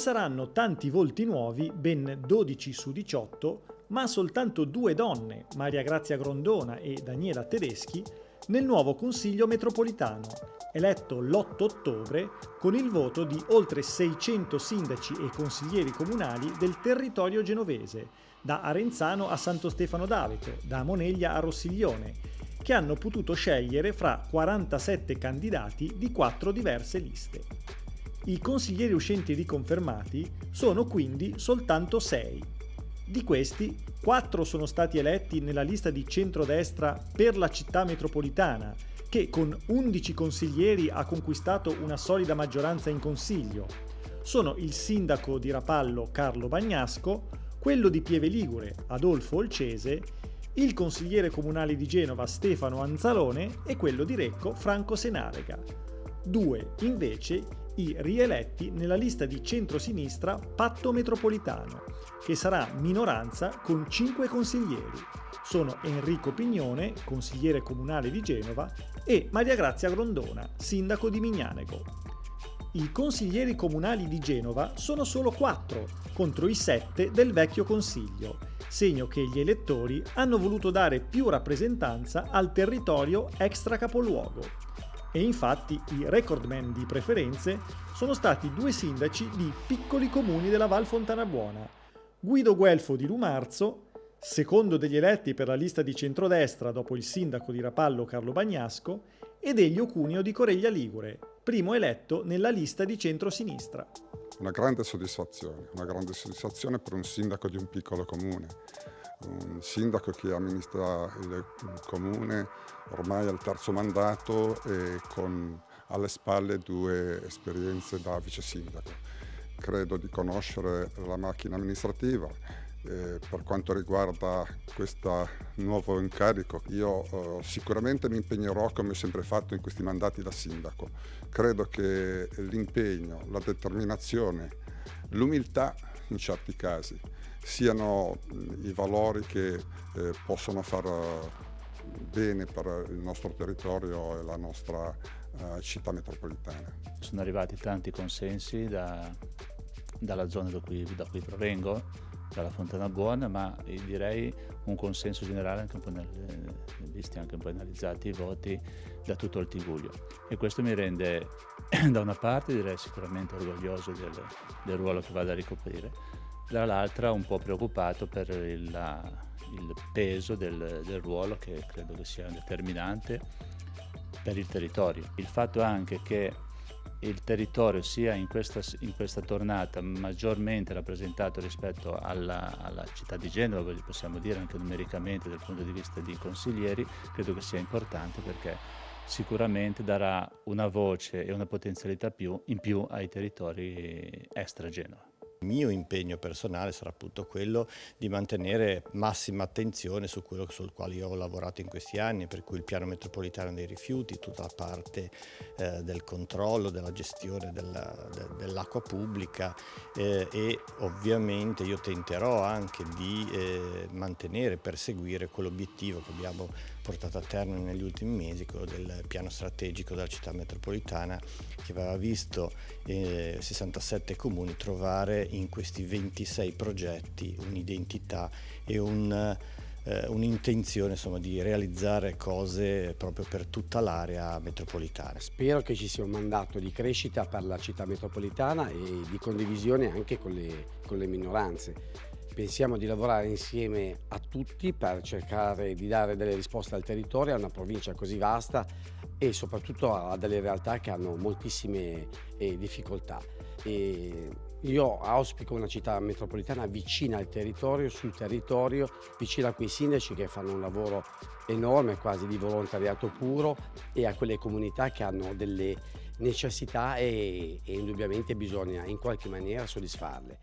saranno tanti volti nuovi, ben 12 su 18, ma soltanto 2 donne, Maria Grazia Grondona e Daniela Tedeschi, nel nuovo Consiglio metropolitano, eletto l'8 ottobre con il voto di oltre 600 sindaci e consiglieri comunali del territorio genovese, da Arenzano a Santo Stefano d'Aveto, da Moneglia a Rossiglione, che hanno potuto scegliere fra 47 candidati di 4 diverse liste. I consiglieri uscenti riconfermati sono quindi soltanto 6. Di questi, 4 sono stati eletti nella lista di centrodestra per la città metropolitana, che con 11 consiglieri ha conquistato una solida maggioranza in consiglio. Sono il sindaco di Rapallo Carlo Bagnasco, quello di Pieve Ligure Adolfo Olcese, il consigliere comunale di Genova Stefano Anzalone e quello di Recco Franco Senarega. 2, invece, i rieletti nella lista di centrosinistra Patto Metropolitano, che sarà minoranza con 5 consiglieri. Sono Enrico Pignone, consigliere comunale di Genova, e Maria Grazia Grondona, sindaco di Mignanego. I consiglieri comunali di Genova sono solo 4, contro i 7 del vecchio consiglio, segno che gli elettori hanno voluto dare più rappresentanza al territorio extra capoluogo. E infatti i recordman di preferenze sono stati 2 sindaci di piccoli comuni della Val Fontana Buona, Guido Guelfo di Lumarzo, secondo degli eletti per la lista di centrodestra dopo il sindaco di Rapallo Carlo Bagnasco, ed Elio Cuneo di Coreglia Ligure, primo eletto nella lista di centrosinistra. Una grande soddisfazione per un sindaco di un piccolo comune, un sindaco che amministra il comune ormai al 3° mandato e con alle spalle 2 esperienze da vice sindaco. Credo di conoscere la macchina amministrativa. Per quanto riguarda questo nuovo incarico, io sicuramente mi impegnerò come ho sempre fatto in questi mandati da sindaco. Credo che l'impegno, la determinazione, l'umiltà in certi casi siano i valori che possono far bene per il nostro territorio e la nostra città metropolitana. Sono arrivati tanti consensi dalla zona da cui provengo, dalla Fontana Buona, ma direi un consenso generale, anche un po' visti anche un po' analizzati i voti, da tutto il Tigullio. E questo mi rende da una parte direi sicuramente orgoglioso del ruolo che vado a ricoprire, dall'altra un po' preoccupato per il peso del ruolo, che credo che sia determinante per il territorio. Il fatto anche che il territorio sia in questa tornata maggiormente rappresentato rispetto alla città di Genova, quindi possiamo dire anche numericamente dal punto di vista di consiglieri, credo che sia importante, perché sicuramente darà una voce e una potenzialità in più ai territori extra Genova. Il mio impegno personale sarà appunto quello di mantenere massima attenzione su quello sul quale io ho lavorato in questi anni, per cui il piano metropolitano dei rifiuti, tutta la parte del controllo, della gestione dell'acqua pubblica e ovviamente io tenterò anche di mantenere e perseguire quell'obiettivo che abbiamo portato a termine negli ultimi mesi, quello del piano strategico della città metropolitana, che aveva visto 67 comuni trovare in questi 26 progetti un'identità e un'intenzione, insomma, di realizzare cose proprio per tutta l'area metropolitana. Spero che ci sia un mandato di crescita per la città metropolitana e di condivisione anche con le minoranze. Pensiamo di lavorare insieme a tutti per cercare di dare delle risposte al territorio, a una provincia così vasta e soprattutto a delle realtà che hanno moltissime difficoltà. Io auspico una città metropolitana vicina al territorio, sul territorio, vicina a quei sindaci che fanno un lavoro enorme, quasi di volontariato puro, e a quelle comunità che hanno delle necessità e indubbiamente bisogna in qualche maniera soddisfarle.